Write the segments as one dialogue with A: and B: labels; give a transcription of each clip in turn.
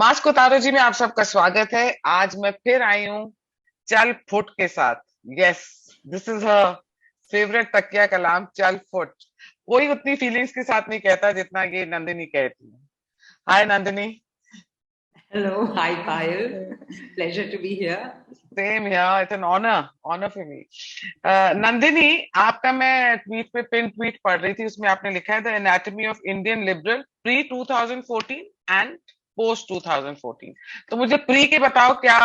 A: Mask उतारो जी में आप सबका स्वागत है। आज मैं फिर आई हूँ चल फुट के साथ। Yes, this is her favourite तकिया कलाम, चल फुट। कोई उतनी फीलिंग्स के साथ नहीं कहता जितना ये नंदिनी कहती है। Hi Nandini.
B: Hello, hi Payal. Pleasure to be here.
A: Same here, it's an honour for me. Nandini, आपका मैं ट्वीट पे पिन ट्वीट पढ़ रही थी, उसमें आपने लिखा है the anatomy of Indian liberal pre 2014 and post 2014। तो मुझे प्री के बताओ, क्या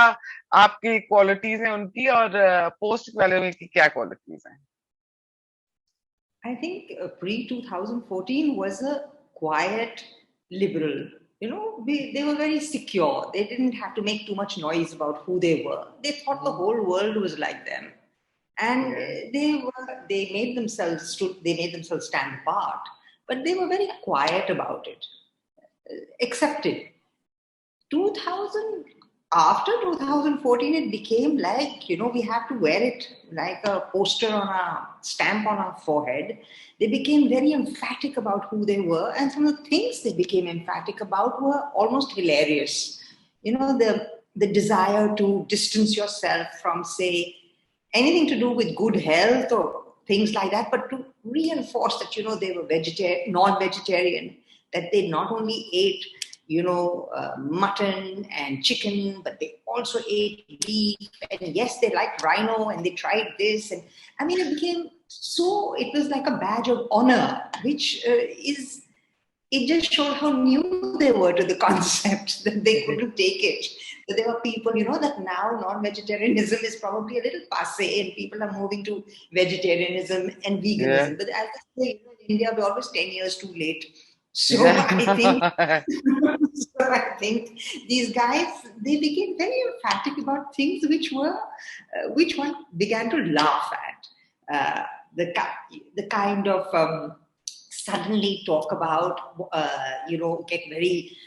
A: आपकी क्वालिटीज हैं उनकी, और पोस्ट वाले की क्या क्वालिटीज हैं?
B: I think pre 2014 was a quiet liberal. They were very secure. They didn't have to make too much noise about who they were. They thought the whole world was like them, and
A: Yeah.
B: they made themselves stand apart. But they were very quiet about it, accepted. 2000 After 2014 it became like, we have to wear it like a poster on a stamp on our forehead. They became very emphatic about who they were, and some of the things they became emphatic about were almost hilarious. The desire to distance yourself from, say, anything to do with good health or things like that, but to reinforce that, they were vegetarian, non-vegetarian, that they not only ate, mutton and chicken, but they also ate beef. And yes, they liked rhino and they tried this. And I mean, it was like a badge of honor, which it just showed how new they were to the concept, that they couldn't take it. That there were people, that now non-vegetarianism is probably a little passe and people are moving to vegetarianism and
A: Yeah.
B: veganism. But as I say, in India, we're always 10 years too late. So I think,
A: Yeah.
B: so I think these guys, they became very emphatic about things which one began to laugh at. The kind of suddenly talk about, get very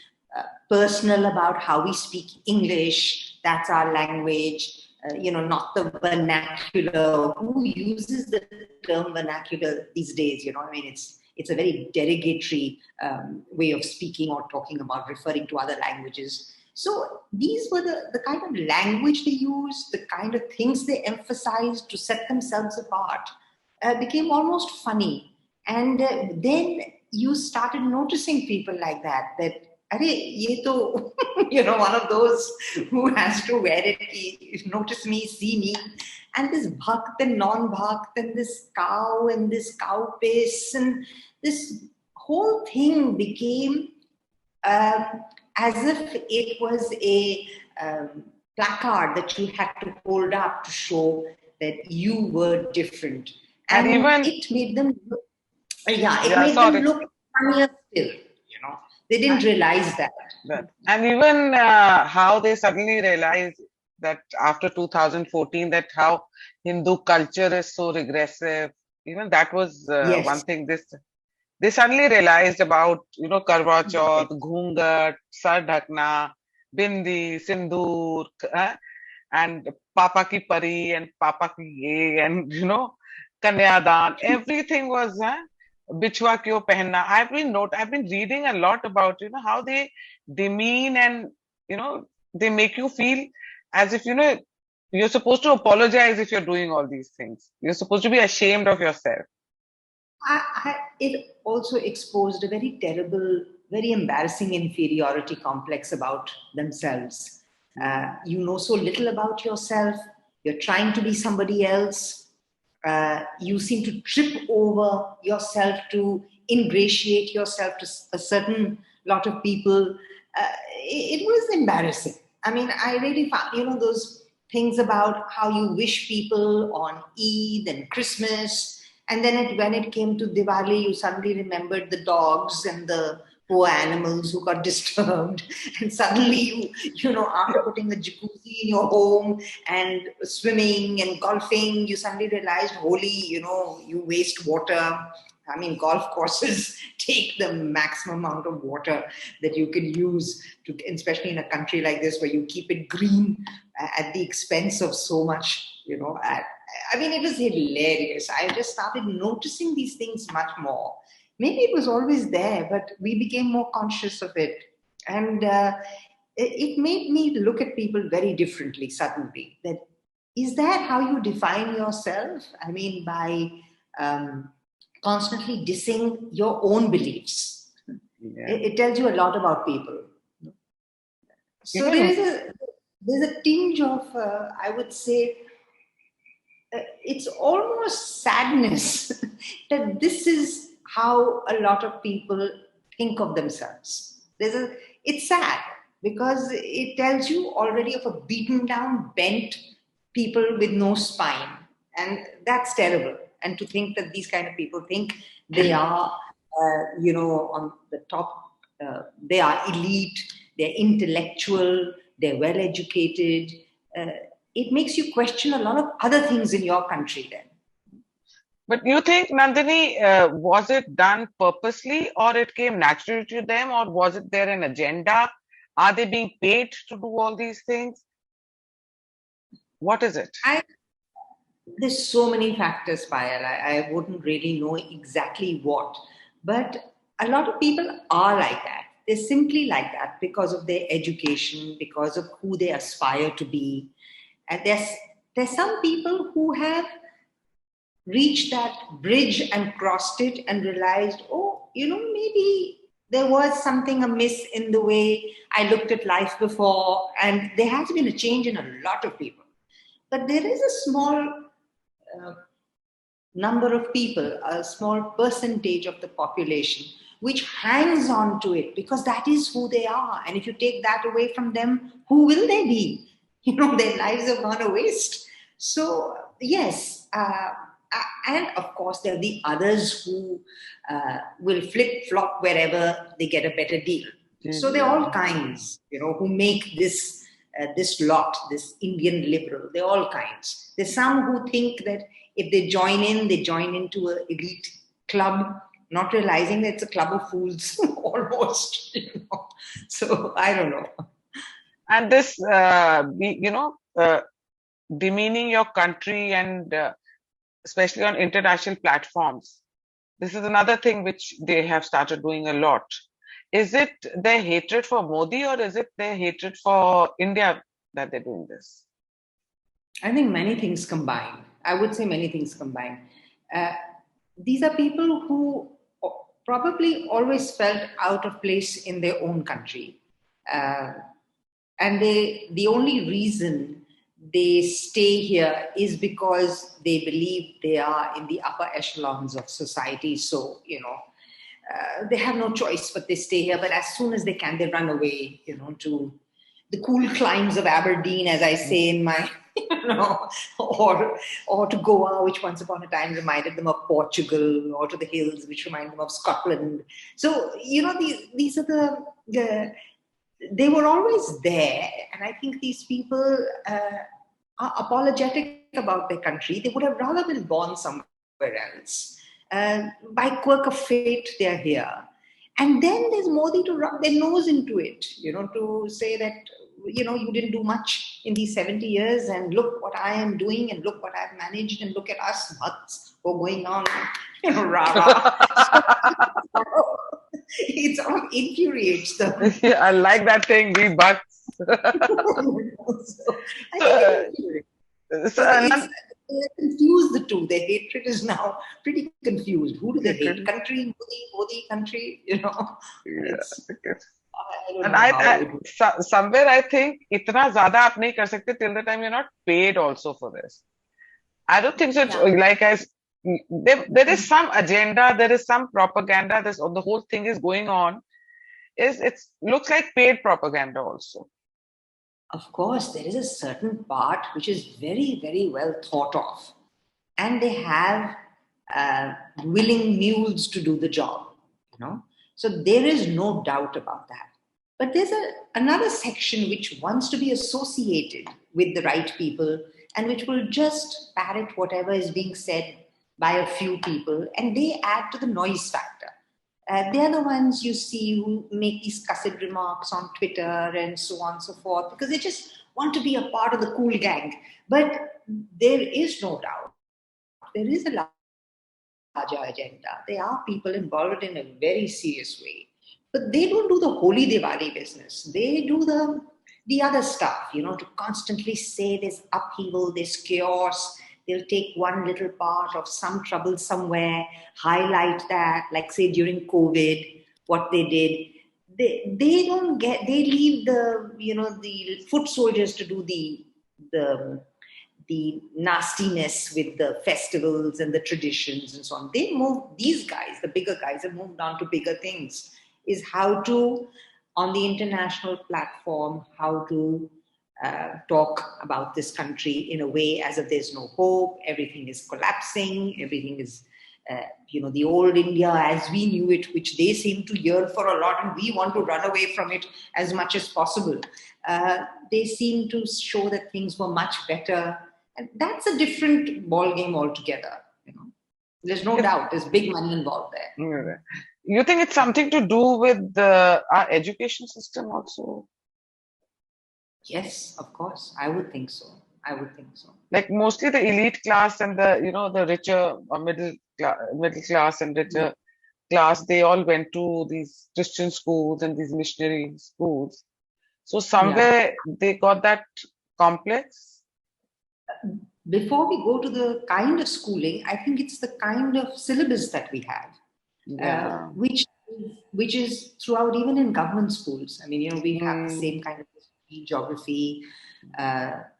B: personal about how we speak English. That's our language. Not the vernacular. Who uses the term vernacular these days? I mean, it's a very derogatory way of speaking or talking about referring to other languages. So these were the kind of language they used, the kind of things they emphasized to set themselves apart, became almost funny. And then you started noticing people like that Arey, ye to, one of those who has to wear it, notice me, see me. And this bhakt and non-bhakt and this cow and this cow piss and this whole thing became um, as if it was a placard that you had to hold up to show that you were different.
A: And
B: And
A: even,
B: it made them look, yeah, it
A: yeah,
B: made them
A: sorry.
B: look funnier still. They didn't realize that.
A: And even how they suddenly realized that after 2014, that how Hindu culture is so regressive. Even that was one
B: Yes.
A: thing. They suddenly realized about, Karwa Chauth, Ghungat, Sar Dhakna, Bindi, Sindoor, and Papa Ki Pari and Papa Ki Ye, and Kanyadan. Everything was Bichwa Kyo Pehenna. I've been reading a lot about, how they demean, and, they make you feel as if, you're supposed to apologize if you're doing all these things. You're supposed to be ashamed of yourself.
B: It also exposed a very terrible, very embarrassing inferiority complex about themselves. You know so little about yourself. You're trying to be somebody else. You seem to trip over yourself to ingratiate yourself to a certain lot of people. It was embarrassing. I mean, I really found, those things about how you wish people on Eid and Christmas. And then when it came to Diwali, you suddenly remembered the dogs and the poor animals who got disturbed. And suddenly after putting a jacuzzi in your home and swimming and golfing, you suddenly realized, holy, you waste water. I mean, golf courses take the maximum amount of water that you can use, especially in a country like this where you keep it green at the expense of so much, I mean, it was hilarious. I just started noticing these things much more. Maybe it was always there, but we became more conscious of it. And it made me look at people very differently suddenly. That is that how you define yourself? I mean, by constantly dissing your own beliefs.
A: Yeah.
B: It tells you a lot about people. So
A: Even
B: there's a tinge of I would say it's almost sadness that this is how a lot of people think of themselves. It's sad because it tells you already of a beaten down, bent people with no spine, and that's terrible. And to think that these kind of people think they are, on the top, they are elite, they're intellectual, they're well educated. Uh, it makes you question a lot of other things in your country then.
A: But you think, Nandini, was it done purposely or it came naturally to them, or was it there an agenda? Are they being paid to do all these things? What is it?
B: There's so many factors, Payal. I wouldn't really know exactly what, but a lot of people are like that. They're simply like that because of their education, because of who they aspire to be. And there's some people who have reached that bridge and crossed it and realized, oh, maybe there was something amiss in the way I looked at life before. And there has been a change in a lot of people. But there is a small number of people, a small percentage of the population, which hangs on to it because that is who they are. And if you take that away from them, who will they be? Their lives have gone a waste. So, yes. And of course, there are the others who will flip flop wherever they get a better deal. So there are all kinds, who make this lot, this Indian liberal. There are all kinds. There's some who think that if they join into an elite club, not realizing that it's a club of fools almost. So I don't know.
A: And this, demeaning your country and especially on international platforms. This is another thing which they have started doing a lot. Is it their hatred for Modi or is it their hatred for India that they're doing this?
B: I think many things combined. I would say many things combined. These are people who probably always felt out of place in their own country. And the only reason they stay here is because they believe they are in the upper echelons of society. So, they have no choice, but they stay here. But as soon as they can, they run away, to the cool climes of Aberdeen, as I say in my, or to Goa, which once upon a time reminded them of Portugal, or to the hills, which remind them of Scotland. So, these are the they were always there. And I think these people are apologetic about their country. They would have rather been born somewhere else. By quirk of fate, they're here. And then there's Modi to rub their nose into it, to say that, you didn't do much in these 70 years and look what I am doing and look what I've managed and look at us nuts for going on, rah. It sort of infuriates them.
A: Yeah, I like that thing, we bucks.
B: Confuse the two. Their hatred is now pretty confused. Who do they hate? Country, Modi, country,
A: Yeah. And somewhere I think itna zyada aap nahi kar sakte till the time you're not paid also for this. I don't think so. There is some agenda, there is some propaganda. The whole thing is going on. It looks like paid propaganda also.
B: Of course, there is a certain part which is very, very well thought of, and they have willing mules to do the job. So there is no doubt about that. But there's another section which wants to be associated with the right people and which will just parrot whatever is being said by a few people, and they add to the noise factor. They're the ones you see who make these cussed remarks on Twitter and so on and so forth, because they just want to be a part of the cool gang. But there is no doubt, there is a larger agenda. There are people involved in a very serious way But they don't do the holy Diwali business. They do the other stuff, to constantly say there's upheaval, there's chaos. They'll take one little part of some trouble somewhere, highlight that, like say during COVID, what they did. They don't get, they leave the foot soldiers to do the the nastiness with the festivals and the traditions and so on. These guys, the bigger guys, have moved on to bigger things. Is how to, on the international platform, how to talk about this country in a way as if there's no hope, everything is collapsing, everything is, the old India as we knew it, which they seem to yearn for a lot, and we want to run away from it as much as possible. They seem to show that things were much better. And that's a different ballgame altogether. There's no doubt. There's big money involved there.
A: You think it's something to do with our education system also?
B: Yes, of course. I would think so.
A: Like mostly the elite class and the richer or middle class and richer class, they all went to these Christian schools and these missionary schools. So somewhere they got that complex.
B: Before we go to the kind of schooling, I think it's the kind of syllabus that we have, which is throughout, even in government schools. I mean, we have the same kind of history, geography.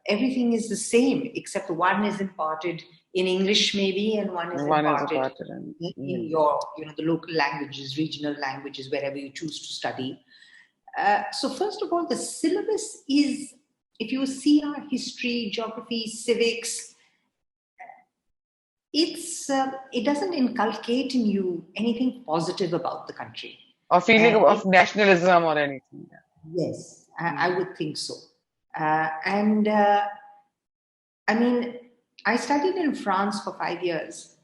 B: Everything is the same, except one is imparted in English maybe, and one is imparted in your, the local languages, regional languages, wherever you choose to study. So first of all, the syllabus is, if you see our history, geography, civics, it doesn't inculcate in you anything positive about the country.
A: Or feeling of nationalism or anything.
B: Yes, I would think so. I mean, I studied in France for 5 years,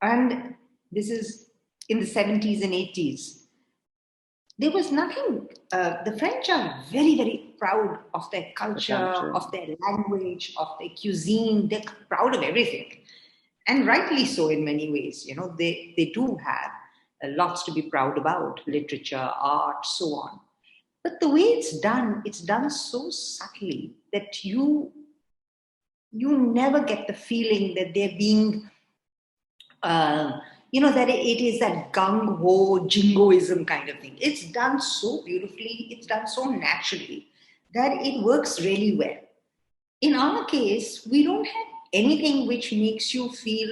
B: and this is in the 70s and 80s. There was nothing. The French are very, very proud of their culture, of their language, of their cuisine. They're proud of everything. And rightly so in many ways. They do have lots to be proud about: literature, art, so on. But the way it's done so subtly that you never get the feeling that they're being, that it is that gung-ho jingoism kind of thing. It's done so beautifully, it's done so naturally that it works really well. In our case, we don't have anything which makes you feel,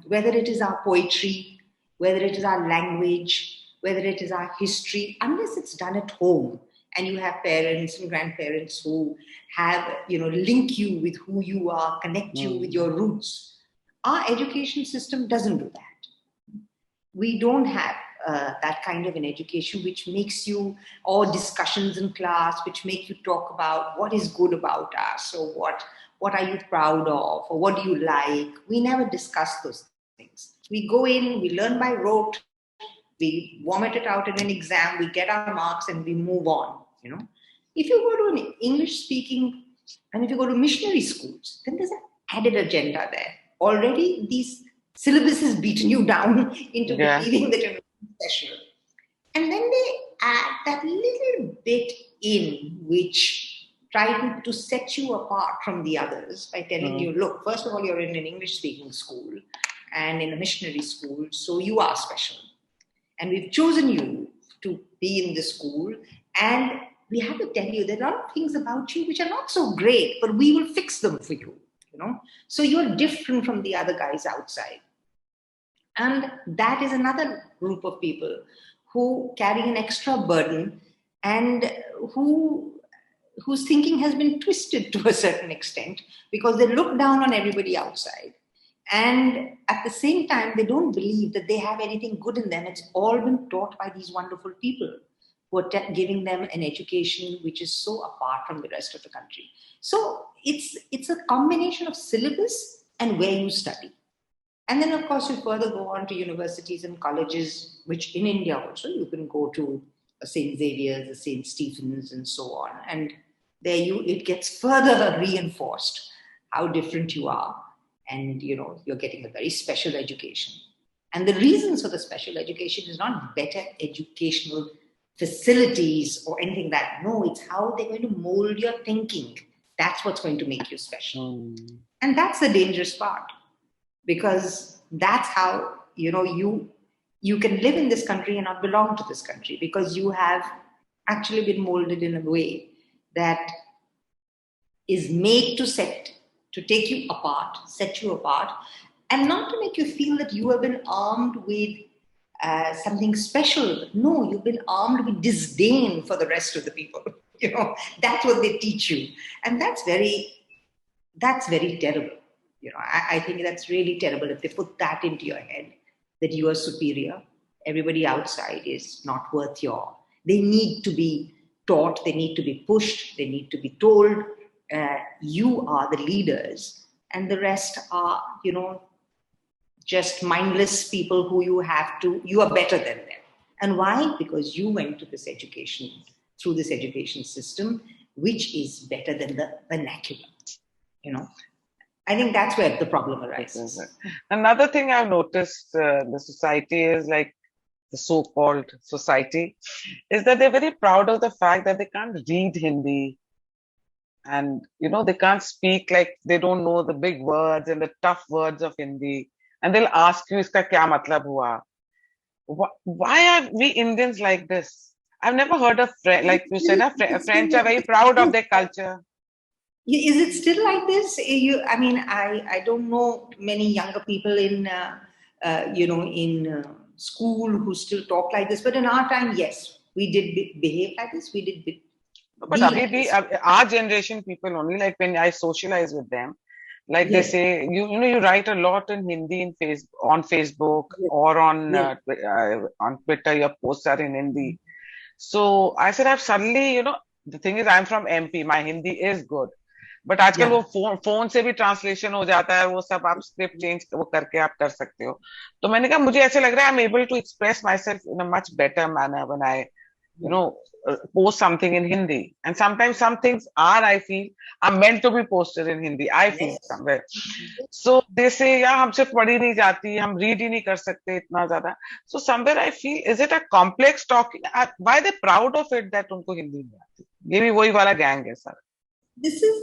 B: whether it is our poetry, whether it is our language, whether it is our history, unless it's done at home and you have parents and grandparents who have, link you with who you are, connect you with your roots. Our education system doesn't do that. We don't have that kind of an education which makes you, or discussions in class which make you talk about what is good about us, or what are you proud of, or what do you like. We never discuss those things. We go in, we learn by rote, we vomit it out in an exam, we get our marks, and we move on. If you go to an English speaking, and if you go to missionary schools, then there's an added agenda there. Already these syllabus has beaten you down into believing that you're special. And then they add that little bit in which try to set you apart from the others by telling you, look, first of all, you're in an English-speaking school and in a missionary school, so you are special. And we've chosen you to be in this school, and we have to tell you there are things about you which are not so great, but we will fix them for you. So you're different from the other guys outside. And that is another group of people who carry an extra burden and whose thinking has been twisted to a certain extent because they look down on everybody outside. And at the same time, they don't believe that they have anything good in them. It's all been taught by these wonderful people who are giving them an education which is so apart from the rest of the country. So it's a combination of syllabus and where you study. And then, of course, you further go on to universities and colleges, which in India also, you can go to St. Xavier's, St. Stephen's, and so on. And there it gets further reinforced how different you are. And, you're getting a very special education. And the reasons for the special education is not better educational facilities or anything like that. No, it's how they're going to mold your thinking. That's what's going to make you special. And that's the dangerous part, because that's how, you can live in this country and not belong to this country, because you have actually been molded in a way that is made to take you apart, set you apart, and not to make you feel that you have been armed with something special. No, you've been armed with disdain for the rest of the people. That's what they teach you, and that's very terrible. I think that's really terrible if they put that into your head, that you are superior. Everybody outside is not worth your. They need to be taught. They need to be pushed. They need to be told. You are the leaders, and the rest are, just mindless people who you are better than them. And why? Because you went to through this education system, which is better than the vernacular. I think that's where the problem arises.
A: Another thing I've noticed, the society is like the so-called society, is that they're very proud of the fact that they can't read Hindi. And, they can't speak, like they don't know the big words and the tough words of Hindi. And they'll ask you, iska kya matlab hua? Why are we Indians like this? I've never heard of, like you said, French are very proud of their culture.
B: Is it still like this? I don't know many younger people in school who still talk like this. But in our time, yes, we did behave like this. We did.
A: But our generation people only, like when I socialize with them, like they say, you write a lot in Hindi on Facebook or on Twitter, your posts are in Hindi. So I said, I've suddenly, the thing is, I'm from MP, my Hindi is good. But आजकल वो phone से भी translation हो जाता है, वो सब आप स्क्रिप्ट चेंज वो करके आप कर सकते हो. तो मैंने कहा मुझे ऐसे लग रहा है I am able to express myself in a much better manner when I post something in Hindi, and sometimes some things I feel are meant to be posted in Hindi. I feel somewhere. So they say, yeah, हमसे पढ़ी नहीं जाती, हम read ही नहीं कर सकते इतना ज़्यादा. So somewhere I feel, is it a complex talking? Why are they proud of it that उनको हिंदी नहीं आती? ये भी वही वाला गैंग है सर.
B: This is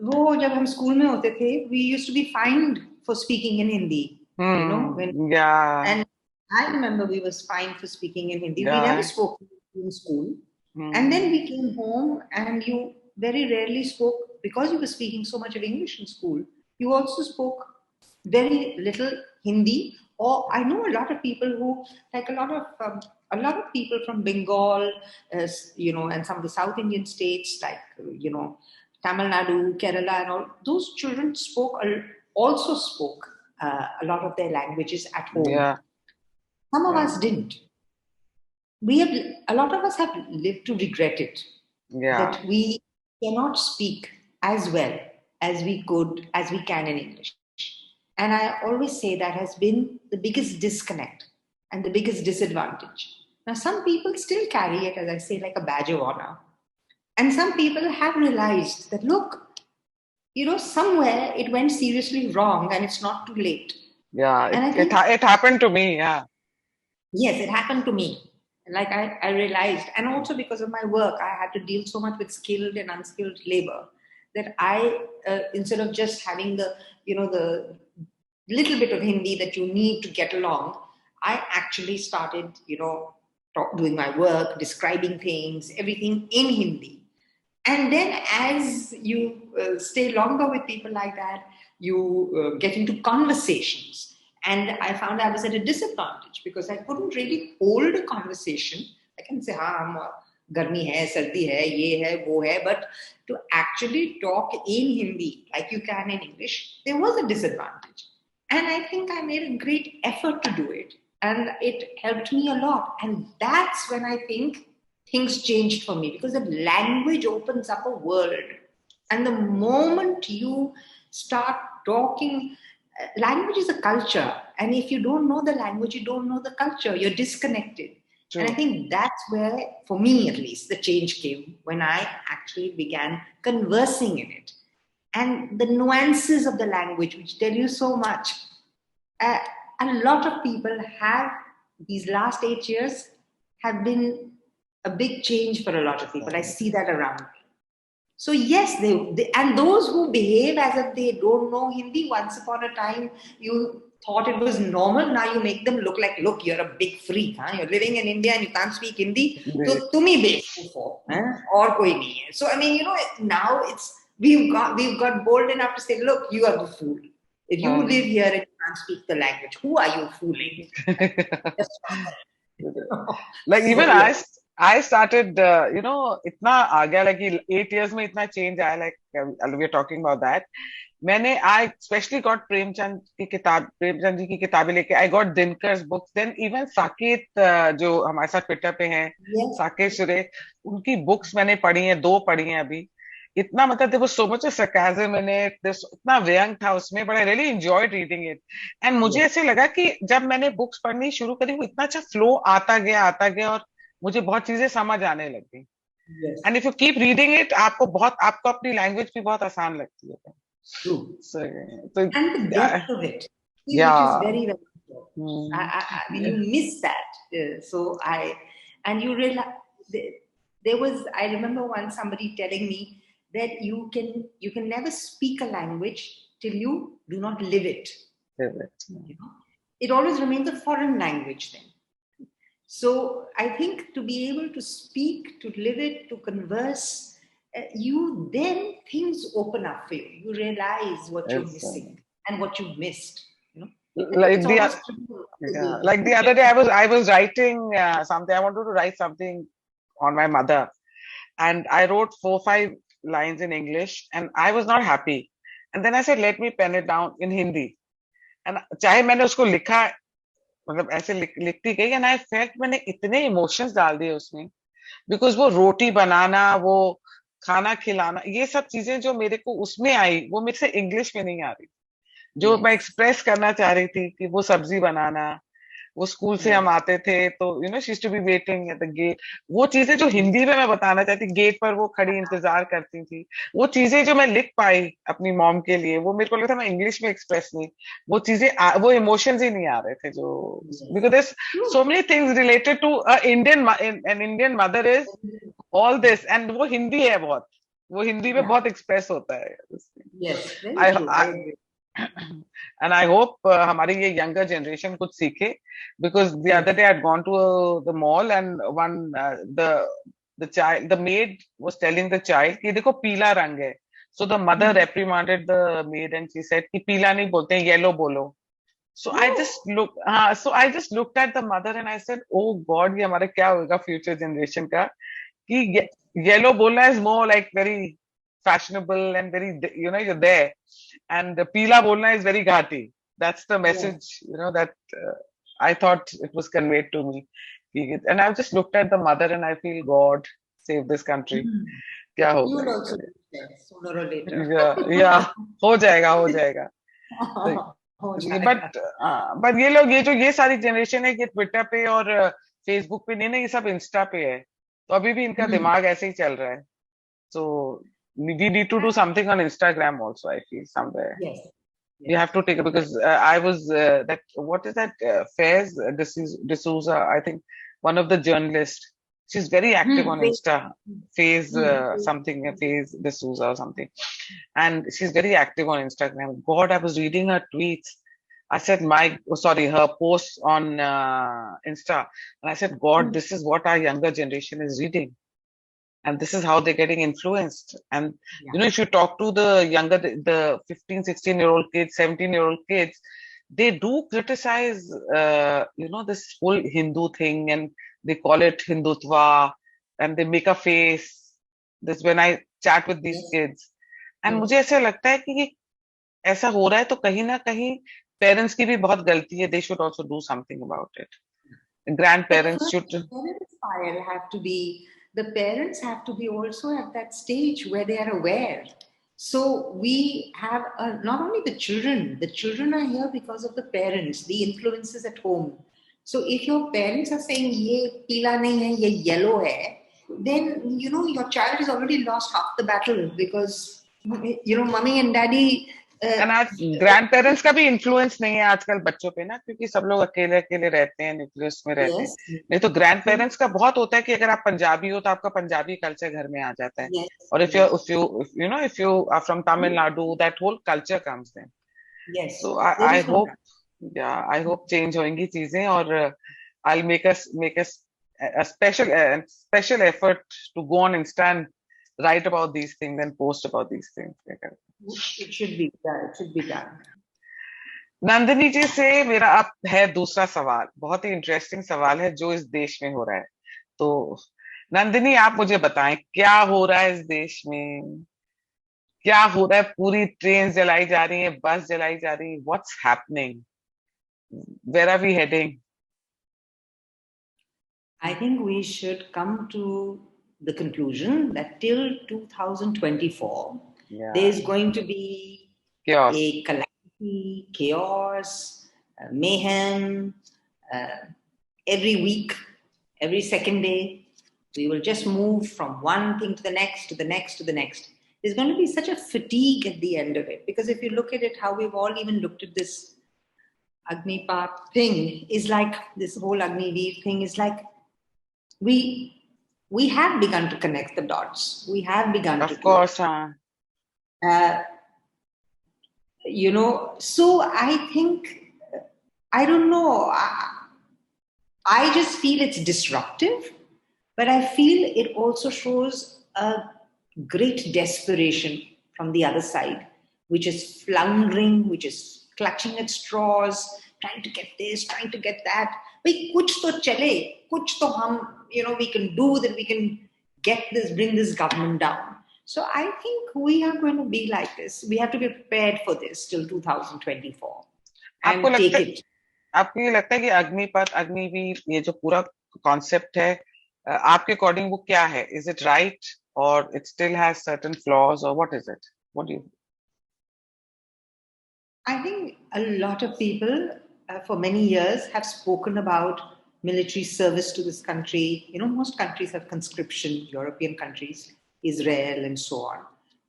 B: वो जब हम स्कूल में होते थे, we used to be fined for speaking in Hindi. And I remember we was fined for speaking in Hindi. We never spoke in school. And then we came home, and you very rarely spoke, because you were speaking so much of English in school. You also spoke very little Hindi. Or I know a lot of people who, like a lot of people from Bengal, and some of the South Indian states, like Tamil Nadu, Kerala, and all those children also spoke a lot of their languages at home. Some of us didn't. A lot of us have lived to regret it. That we cannot speak as well as we can in English. And I always say that has been the biggest disconnect and the biggest disadvantage. Now, some people still carry it, as I say, like a badge of honor. And some people have realized that, look, somewhere it went seriously wrong and it's not too late.
A: It happened to me,
B: Yes, it happened to me. Like I realized, and also because of my work, I had to deal so much with skilled and unskilled labor that I, instead of just having the little bit of Hindi that you need to get along, I actually started, doing my work, describing things, everything in Hindi. And then as you stay longer with people like that, you get into conversations. And I found I was at a disadvantage because I couldn't really hold a conversation. I can say, garmi hai, sardi hai, ye hai, wo hai. But to actually talk in Hindi like you can in English, there was a disadvantage. And I think I made a great effort to do it. And it helped me a lot. And that's when I think things changed for me, because the language opens up a world. And the moment you start talking, language is a culture. And if you don't know the language, you don't know the culture. You're disconnected. True. And I think that's where, for me at least, the change came when I actually began conversing in it. And the nuances of the language, which tell you so much, a lot of people have, these last 8 years have been a big change for a lot of people. I see that around. So yes, they and those who behave as if they don't know Hindi, once upon a time you thought it was normal, now you make them look like, look, you're a big freak, huh? You're living in India and you can't speak Hindi, so tum hi bevkoof ho, aur koi nahi hai. So I mean, now we've got bold enough to say, look, you are the fool. If you live here and you can't speak the language, who are you fooling?
A: Like even I started, इतना आ गया, like 8 years में इतना change आया, like we're talking about that. I especially got Premchand ji की किताबें लेके, I got Dinkar's books, then even Saket जो हमारे साथ ट्विटर पे हैं, साकेत सुरेश, उनकी बुक्स मैंने पढ़ी हैं, 2 पढ़ी हैं अभी. इतना मतलब there was so much of sarcasm in it, इतना व्यंग था उसमें, but I really enjoyed reading it. And मुझे ऐसे लगा कि जब मैंने बुक्स पढ़नी शुरू करी, वो इतना अच्छा फ्लो आता गया और मुझे बहुत चीजें समझ आने लगी. And if you keep reading it, आपको अपनी लैंग्वेज भी बहुत आसान लगती है.
B: True.
A: So,
B: and the depth of it, which is very, very important. I mean, you miss that. And you realize, I remember once somebody telling me that you can never speak a language till you do not live it. It always remains a foreign language then. So I think to be able to speak, to live it, to converse, then things open up for you. You realize what you're missing and what you've missed.
A: Like the other day, I was writing something. I wanted to write something on my mother, and I wrote 4-5 lines in English, and I was not happy. And then I said, let me pen it down in Hindi. And चाहे मैंने उसको लिखा, मतलब ऐसे लिखती गई, and I felt मैंने इतने emotions डाल दिए उसमें, because वो रोटी बनाना, वो खाना खिलाना, ये सब चीजें जो मेरे को उसमें आई, वो मेरे से इंग्लिश में नहीं आ रही. जो मैं एक्सप्रेस करना चाह रही थी कि वो सब्जी बनाना, वो स्कूल से हम आते थे तो she used to be waiting at the gate, वो चीजें जो हिंदी में मैं बताना चाहती, गेट पर वो खड़ी इंतजार करती थी, वो चीजें जो मैं लिख पाई अपनी मॉम के लिए, वो मेरे को लगता मैं इंग्लिश में एक्सप्रेस नहीं, वो चीजें वो इमोशंस ही नहीं आ रहे थे जो, because there so many things related to an Indian mother is all this, and वो हिंदी है बहुत, वो हिंदी में बहुत एक्सप्रेस होता है. And I hope हमारी ये younger generation कुछ सीखे, because the other day I'd gone to the mall and the maid was telling the child कि देखो पीला रंग है. So the mother reprimanded the maid and she said कि पीला नहीं बोलते हैं, yellow बोलो. So I just looked at the mother and I said, oh God, ये हमारे क्या होगा future generation का, कि yellow बोलना is more like very fashionable and very, you're there, and the pila bolna is very ghati. That's the message, that I thought it was conveyed to me. And I've just looked at the mother and I feel, God save this country. Kya hoga?
B: You will also do that sooner or later.
A: Yeah, हो जाएगा. But ये लोग, ये जो ये सारी generation है, ये ट्विटर पे और फेसबुक पे नहीं, ये सब इंस्टा पे है, तो अभी भी इनका दिमाग ऐसे ही चल रहा है. So we need to do something on Instagram also, I feel, somewhere.
B: Yes.
A: We have to take it, because I was what is that, Faiz D'Souza, I think, one of the journalists. She's very active on Insta. Faiz Faiz D'Souza or something, and she's very active on Instagram. God, I was reading her tweets. I said, her posts on Insta, and I said, God, this is what our younger generation is reading. And this is how they're getting influenced. And, if you talk to the 15, 16-year-old kids, 17-year-old kids, they do criticize, this whole Hindu thing, and they call it Hindutva, and they make a face. This when I chat with these kids. And मुझे ऐसा लगता है कि ऐसा हो रहा है तो कहीं ना कहीं parents की भी बहुत गलती है. They should also do something about it. Grandparents should.
B: The parents have to be also at that stage where they are aware. So we have not only the children are here because of the parents, the influences at home. So if your parents are saying, ye pila nahi hai, ye yellow hai, then, your child has already lost half the battle, because, mommy and daddy
A: and आज grand parents का भी influence नहीं है आजकल बच्चों पे ना, क्योंकि सब लोग अकेले अकेले रहते हैं, न्यूक्लियस में रहते हैं।
B: yes,
A: नहीं तो ग्रैंड पेरेंट्स का बहुत होता है कि अगर आप पंजाबी हो तो आपका पंजाबी कल्चर घर में आ जाता है,
B: yes,
A: और
B: yes,
A: if you are from Tamil Nadu, that whole culture comes in.
B: yes.
A: So
B: There
A: I
B: is no
A: hope,
B: doubt.
A: yeah, I hope change होंगी चीजें, और I'll make us a special effort to go on Insta and write about these things and post about these things.
B: It should be done. It should be done.
A: Nandini जी से मेरा अब है दूसरा सवाल, बहुत ही इंटरेस्टिंग सवाल है जो इस देश में हो रहा है। तो नंदिनी, आप मुझे बताएं क्या हो रहा है इस देश में, क्या हो रहा है? पूरी ट्रेन जलाई जा रही है, बस जलाई जा रही है, what's happening, where are we heading?
B: I think we should come to the conclusion that till 2024, there
A: या
B: is going to be
A: chaos.
B: a calamity, chaos, mayhem, uh, every week, every second day. We will just move from one thing to the next, to the next, to the next. There's going to be such a fatigue at the end of it. Because if you look at it, how we've all even looked at this Agnipat thing is like, this whole Agniveer thing is like, we we have begun to connect the dots. We have begun to
A: Of
B: do it.
A: course, हाँ.
B: Uh, so I think, I don't know. I just feel it's disruptive, but I feel it also shows a great desperation from the other side, which is floundering, which is clutching at straws, trying to get this, trying to get that. Bhai, kuch to chale, kuch to we can do that, we can get this, bring this government down. So I think we are going to be like this. We have to be prepared for this till 2024
A: आपको
B: and take
A: लगता है,
B: it.
A: आपको ये लगता है कि अग्निपथ, अग्निवीर, ये जो पूरा कॉन्सेप्ट है, आपके अकॉर्डिंग वो क्या है? इज इट राइट, और it still has certain flaws, और what is it? What do you?
B: I think a lot of people for many years have spoken about military service to this country. Most countries have conscription, European countries, Israel, and so on.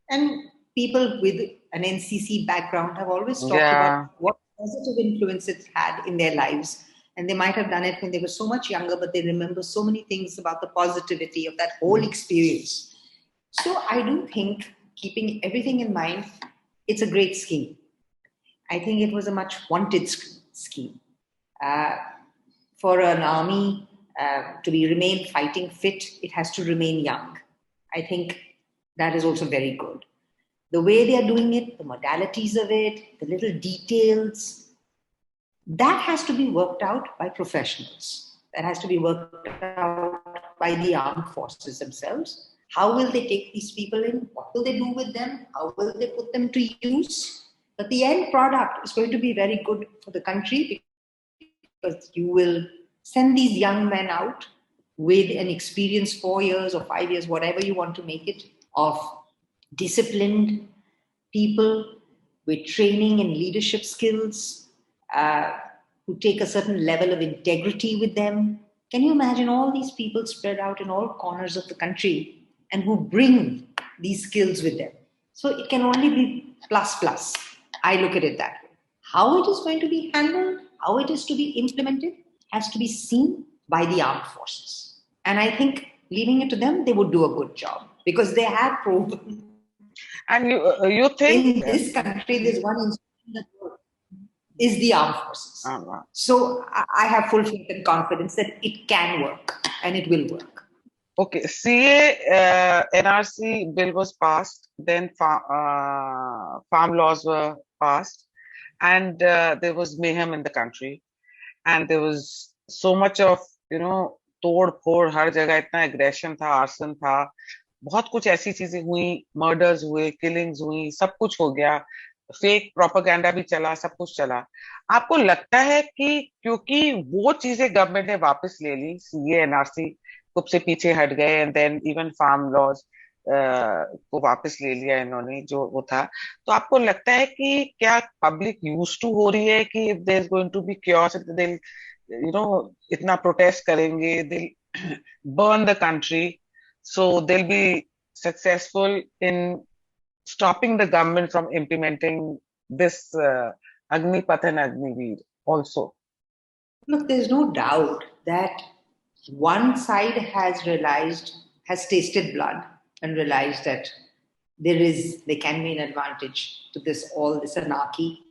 B: And people with an NCC background have always talked about
A: या
B: what positive influence it's had in their lives. And they might have done it when they were so much younger, but they remember so many things about the positivity of that whole experience. So I do think, keeping everything in mind, it's a great scheme. I think it was a much wanted scheme. Uh, for an army to remain fighting fit, it has to remain young. I think that is also very good. The way they are doing it, the modalities of it, the little details, that has to be worked out by professionals. That has to be worked out by the armed forces themselves. How will they take these people in? What will they do with them? How will they put them to use? But the end product is going to be very good for the country, because you will send these young men out with an experience, 4 years or 5 years, whatever you want to make it, of disciplined people with training and leadership skills, who take a certain level of integrity with them. Can you imagine all these people spread out in all corners of the country and who bring these skills with them? So it can only be plus plus. I look at it that way. How it is going to be handled, how it is to be implemented, has to be seen by the armed forces. And I think leaving it to them, they would do a good job, because they have proven.
A: And you think
B: In this country, there's one institution that works, is the armed forces. So I have full faith and confidence that it can work and it will work.
A: okay, CA NRC bill was passed, then farm laws were passed, and there was mayhem in the country, and there was so much of तोड़ फोड़, हर जगह इतना aggression था, arson था, बहुत कुछ ऐसी चीजें हुई, मर्डर्स हुए, किलिंग्स हुई, सब कुछ हो गया, फेक प्रोपेगेंडा भी चला, सब कुछ चला। आपको लगता है कि क्योंकि वो चीजें गवर्नमेंट ने वापस ले ली, सीए एनआरसी कब से पीछे हट गए, and then even farm laws को वापस ले लिया इन्होंने जो वो था, तो आपको लगता है कि क्या पब्लिक यूज टू हो रही है कि there is going to be chaos, they इतना प्रोटेस्ट करेंगे, दे burn the country, so they'll be successful in stopping the government from implementing this Agnipath and Agniveer also.
B: Look, there's no doubt that one side has tasted blood and realized that there can be an advantage to all this anarchy,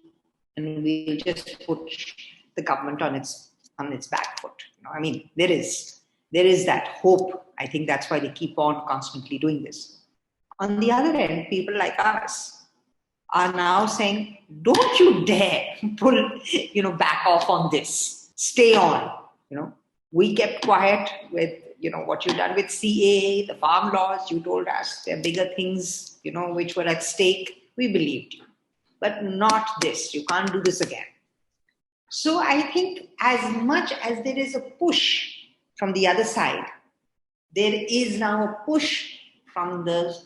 B: and we'll just put the government on its back foot. I mean, there is that hope. I think that's why they keep on constantly doing this. On the other end, people like us are now saying, don't you dare back off on this. Stay on. We kept quiet with, what you've done with CAA, the farm laws. You told us there are bigger things, which were at stake. We believed you. But not this. You can't do this again. So I think as much as there is a push from the other side, there is now a push from the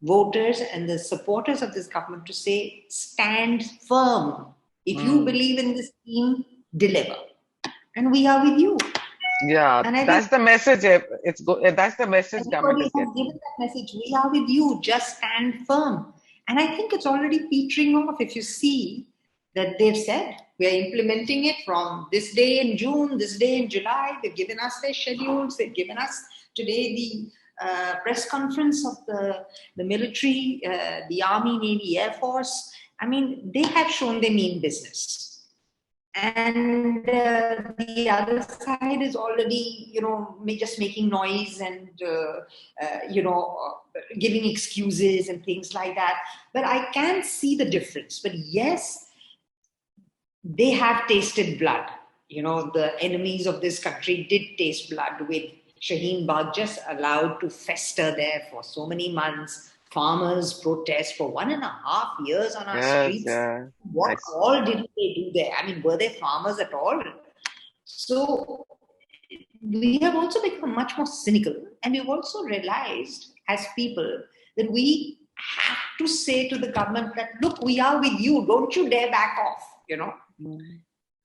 B: voters and the supporters of this government to say, stand firm. If you believe in this scheme, deliver. And we are with you.
A: Yeah, that's the message. That's the message government is
B: getting. Given that message, we are with you. Just stand firm. And I think it's already petering off. If you see that they've said we are implementing it from this day in June, this day in July. They've given us their schedules. They've given us today the press conference of the military, the Army, Navy, Air Force. I mean, they have shown they mean business. And the other side is already, just making noise and, giving excuses and things like that. But I can see the difference. But yes, they have tasted blood. The enemies of this country did taste blood with Shaheen Bagh just allowed to fester there for so many months. Farmers protest for 1.5 years on our streets.
A: Yeah.
B: What all did they do there? I mean, were they farmers at all? So we have also become much more cynical, and we've also realized as people that we have to say to the government that, look, we are with you. Don't you dare back off,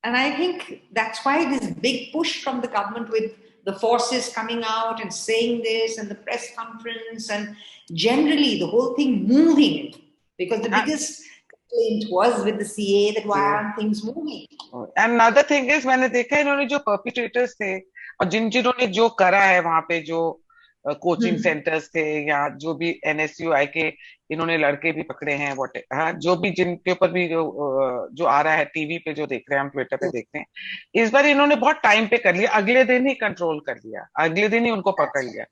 B: And I think that's why this big push from the government with the forces coming out and saying this and the press conference and generally the whole thing moving, because the biggest complaint was with the CA that why aren't things moving?
A: And another thing is, मैंने देखा इन्होंने जो perpetrators थे और जिन्होंने जो करा है वहां पे जो कोचिंग सेंटर्स थे या जो भी NSUI के इन्होंने लड़के भी पकड़े हैं जो भी जिनके ऊपर भी जो आ रहा है टीवी पे जो देख रहे हैं हम ट्विटर पे देखते हैं इस बार इन्होंने बहुत टाइम पे कर लिया अगले दिन ही कंट्रोल कर लिया अगले दिन ही उनको पकड़ लिया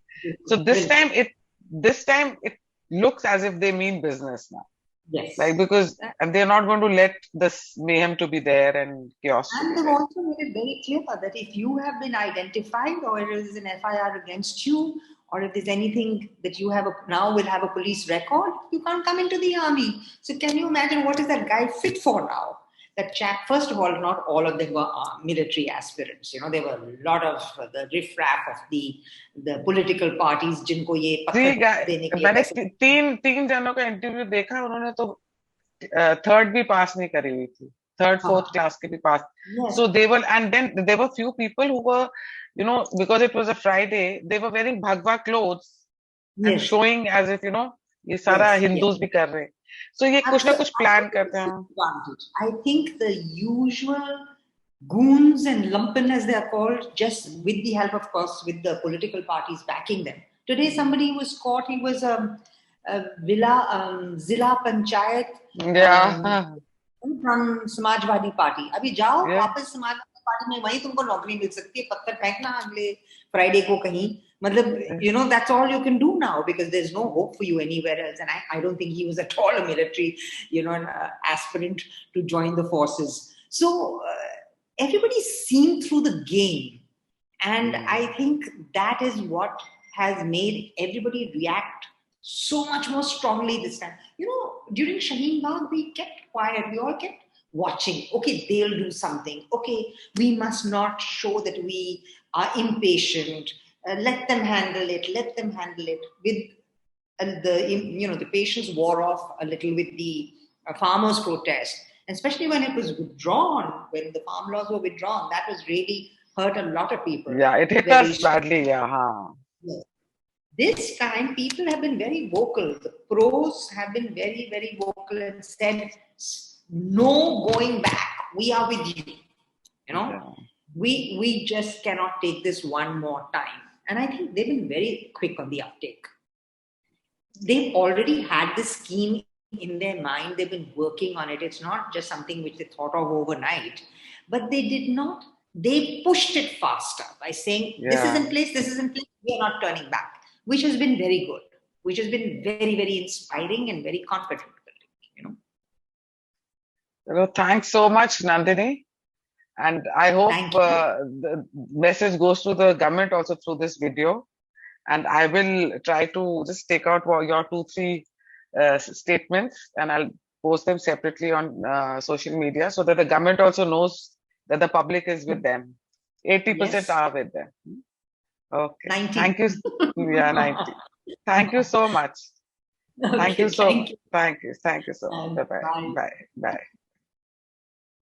A: so this time it looks as if they mean business now.
B: Yes.
A: Because they're not going to let this mayhem to be there and chaos.
B: And they've also made it very clear that if you have been identified or there is an FIR against you, or if there's anything that you will have a police record, you can't come into the army. So can you imagine what is that guy fit for now? That chap, first of all, not all of them were military aspirants. There were a lot of the riffraff of the political parties जिनको ये पत्थर देने के लिए
A: मैंने तीन जनों का इंटरव्यू देखा उन्होंने तो थर्ड भी पास नहीं करी हुई थी थर्ड फोर्थ क्लास के भी पास so they were and then there were few people who were because it was a Friday they were wearing bhagwa clothes and showing as if ये सारा हिंदूज भी कर रहे हैं so ये कुछ ना कुछ प्लान करते हैं
B: I think the usual goons and lumpen as they are called, just with the help of course with the political parties backing them. Today somebody was caught, he was Zilla Panchayat from Samajwadi Party. अभी जाओ वापस Samajwadi party में वहीं तुमको नौकरी मिल सकती है पत्थर फेंकना अगले फ्राइडे को कहीं मतलब that's all you can do now because there's no hope for you anywhere else. And I don't think he was at all a military an aspirant to join the forces. So everybody's seen through the game, and I think that is what has made everybody react so much more strongly this time. During Shaheen Bagh we kept quiet, we all kept watching. Okay, they'll do something. Okay, we must not show that we are impatient. Let them handle it. With the patience wore off a little with the farmers' protest, especially when it was withdrawn, when the farm laws were withdrawn. That was really hurt a lot of people.
A: Yeah, it hit us badly.
B: Yes. This time, people have been very vocal. The pros have been very, very vocal and said, no going back. We are with you.
A: Yeah.
B: We just cannot take this one more time. And I think they've been very quick on the uptake. They've already had this scheme in their mind. They've been working on it. It's not just something which they thought of overnight, but they pushed it faster by saying, this is in place, we are not turning back, which has been very good, which has been very, very inspiring and very confident building.
A: Thanks so much, Nandini. And I hope the message goes to the government also through this video. And I will try to just take out your 2-3 statements, and I'll post them separately on social media so that the government also knows that the public is with them. 80% are with them. Okay.
B: 90.
A: Thank you. Yeah, 90. Thank you so much.
B: Okay,
A: Thank you so much. Thank you so much. Bye-bye.
B: Bye.
A: Bye. Bye.